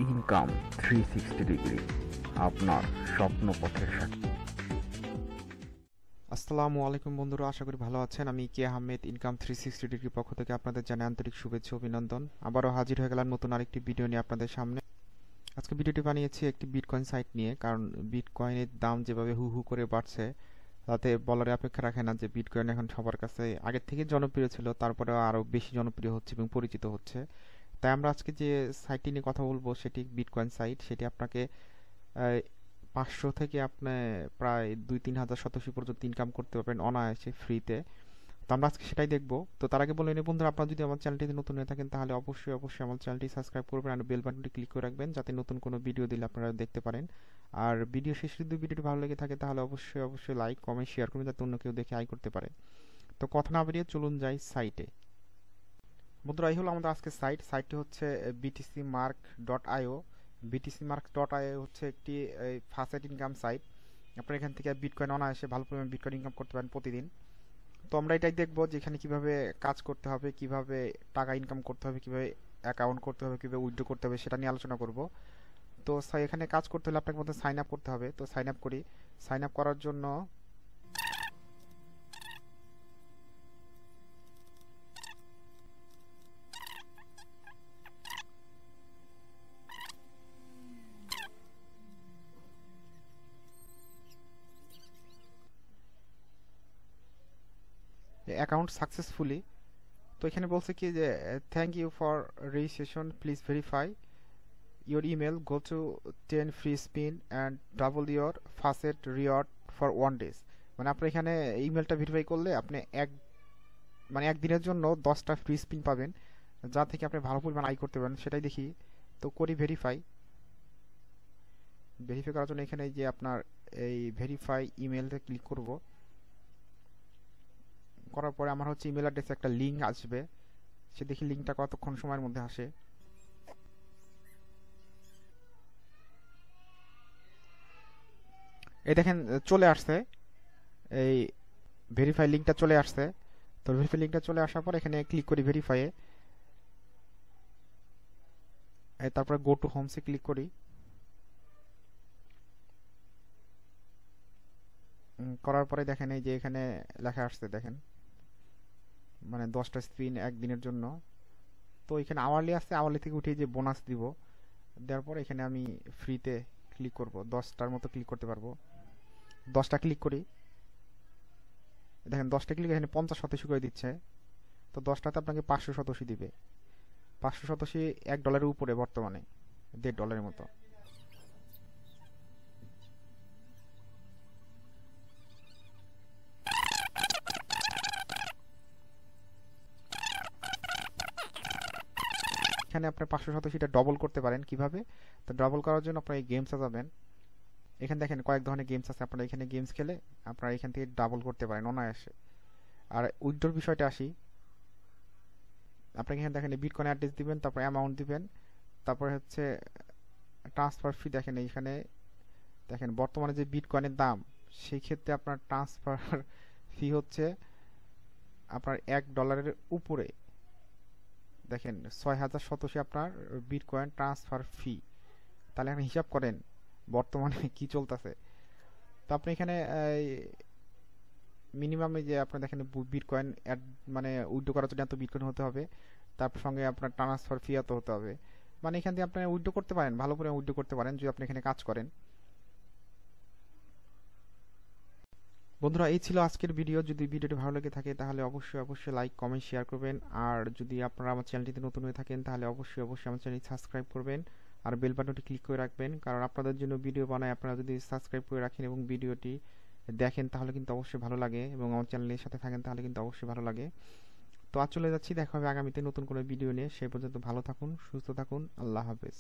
Income 360 degree, আপনার স্বপ্ন পথের সাথী। আসসালামু আলাইকুম বন্ধুরা, আশা করি ভালো আছেন। আমি কে আহমেদ ইনকাম 360 ডিগ্রি পক্ষ থেকে আপনাদের জানাই আন্তরিক শুভেচ্ছা অভিনন্দন। আবারও হাজির হয়ে গেলাম নতুন আরেকটি ভিডিও নিয়ে আপনাদের সামনে। আজকে ভিডিওটি বানিয়েছি একটি বিটকয়েন সাইট নিয়ে, কারণ বিটকয়েনের দাম যেভাবে হু হু করে বাড়ছে তাতে বলার অপেক্ষা রাখে না যে বিটকয়েন এখন সবার কাছে আগের থেকে জনপ্রিয় ছিল, তারপরে আরও বেশি জনপ্রিয় হচ্ছে এবং পরিচিত হচ্ছে। তাই আমরা আজকে যে সাইটটি নিয়ে কথা বলবো সেটি বিটকয়েন সাইট। সেটি আপনাকে 500 থেকে আপনি প্রায় 2-3 হাজার শতাংশ পর্যন্ত ইনকাম করতে পারবেন অনায়াসে ফ্রিতে। তো আমরা আজকে সেটাই দেখবো। তো তার আগে বলে নিই বন্ধুরা, আপনারা যদি আমার চ্যানেলটিতে নতুন হয়ে থাকেন তাহলে অবশ্যই আমার চ্যানেলটি সাবস্ক্রাইব করবেন আর বেল বাটনটি ক্লিক করে রাখবেন, যাতে নতুন কোনো ভিডিও দিলে আপনারা দেখতে পারেন। আর ভিডিও শেষে যদি ভিডিওটি ভালো লেগে থাকে তাহলে অবশ্যই লাইক কমেন্ট শেয়ার করবেন, যাতে অন্য কেউ দেখে আয় করতে পারে। তো কথা না বেরিয়ে চলুন যাই সাইটে। বন্ধুরা, এই হলো আমাদের আজকে সাইটটি হচ্ছে btcmark.io। btcmark.io হচ্ছে একটি ফাস্ট ইনকাম সাইট। আপনারা এখান থেকে বিটকয়েন অনায়াসে ভালো পরিমাণ বিটকয়েন ইনকাম করতে পারেন প্রতিদিন। তো আমরা এটাই দেখবো যে এখানে কিভাবে কাজ করতে হবে, কিভাবে টাকা ইনকাম করতে হবে, কিভাবে অ্যাকাউন্ট করতে হবে, কিভাবে উইথড্র করতে হবে, সেটা নিয়ে আলোচনা করব। তো এখানে কাজ করতে হলে আপনাকে মধ্যে সাইন আপ করতে হবে। তো সাইন আপ করি। সাইন আপ করার জন্য অ্যাকাউন্ট সাকসেসফুলি। তো এখানে বলছে কি যে thank you for registration, please verify your email, go to 10 free spin and double your facet reward for 1 days। মানে আপনি এখানে ইমেলটা ভেরিফাই করলে আপনি এক দিনের জন্য 10টা ফ্রি স্পিন পাবেন, যা থেকে আপনি ভালো পরিমাণ আয় করতে পারেন। সেটাই দেখি। তো করি ভেরিফাই করার জন্য এখানে যে আপনার এই ভেরিফাই ইমেলতে ক্লিক করব। করার পরে আমার হচ্ছে ইমেল অ্যাড্রেসে একটা লিঙ্ক আসবে। সে দেখি লিঙ্কটা কতক্ষণ সময়ের মধ্যে আসে। এই দেখেন চলে আসছে, এই ভেরিফাই লিঙ্কটা চলে আসছে। তো ভেরিফাই লিঙ্কটা চলে আসার পর এখানে ক্লিক করি ভেরিফাইয়ে। তারপরে গো টু হোমসে ক্লিক করি। করার পরে দেখেন এই যে এখানে লেখা আসছে, দেখেন মানে 10টা স্পিন একদিনের জন্য। তো এখানে আওয়ারলি আসছে, আওয়ারলি থেকে উঠিয়ে যে বোনাস দিব, দেওয়ার পর এখানে আমি ফ্রিতে ক্লিক করব। 10টার মতো ক্লিক করতে পারবো। 10টা ক্লিক করি। দেখেন 10টা ক্লিক এখানে 50% করে দিচ্ছে। তো 10টাতে আপনাকে 500% দিবে। 500% $1 উপরে বর্তমানে, $1.50 মতো। এখানে আপনার 500% ডবল করতে পারেন কিভাবে? তো ডবল করার জন্য আপনার এই গেমসে যাবেন। এখানে দেখেন কয়েক ধরনের গেমস আছে, আপনারা এখানে গেমস খেলে আপনারা এখান থেকে ডাবল করতে পারেন অনায়াসে। আর উইথড্রর বিষয়টা আসি। আপনাকে এখানে দেখেন বিটকয়েন অ্যাড্রেস দিবেন, তারপর অ্যামাউন্ট দিবেন, তারপরে হচ্ছে ট্রান্সফার ফি। দেখেন এইখানে দেখেন বর্তমানে যে বিটকয়েনের দাম, সেই ক্ষেত্রে আপনার ট্রান্সফার ফি হচ্ছে আপনার $1 উপরে। দেখেন 6087 আপনার বিটকয়েন ট্রান্সফার ফি। তাহলে আপনি হিসাব করেন বর্তমানে কি চলতেছে। তো আপনি এখানে মিনিমাম যে আপনার দেখেন বিটকয়েন মানে উইথড্র করার জন্য এত বিটকয়েন হতে হবে, তার সঙ্গে আপনার ট্রান্সফার ফি এত হতে হবে। মানে এখান থেকে আপনি উইথড্র করতে পারেন, ভালো করে উইথড্র করতে পারেন যদি আপনি এখানে কাজ করেন। বন্ধুরা, এই ছিল আজকের ভিডিও। যদি ভিডিওটি ভালো লেগে থাকে তাহলে অবশ্যই লাইক কমেন্ট শেয়ার করবেন। আর যদি আপনারা আমার চ্যানেলটিতে নতুন হয়ে থাকেন তাহলে অবশ্যই আমার চ্যানেলটি সাবস্ক্রাইব করবেন আর বেল বাটনটি ক্লিক করে রাখবেন, কারণ আপনাদের জন্য ভিডিও বানাই। আপনারা যদি সাবস্ক্রাইব করে রাখেন এবং ভিডিওটি দেখেন তাহলে কিন্তু অবশ্যই ভালো লাগে, এবং আমার চ্যানেলের সাথে থাকেন তাহলে কিন্তু অবশ্যই ভালো লাগে। তো আজ চলে যাচ্ছি, দেখা হবে আগামীতে নতুন কোনো ভিডিও নিয়ে। সেই পর্যন্ত ভালো থাকুন, সুস্থ থাকুন, আল্লাহ হাফেজ।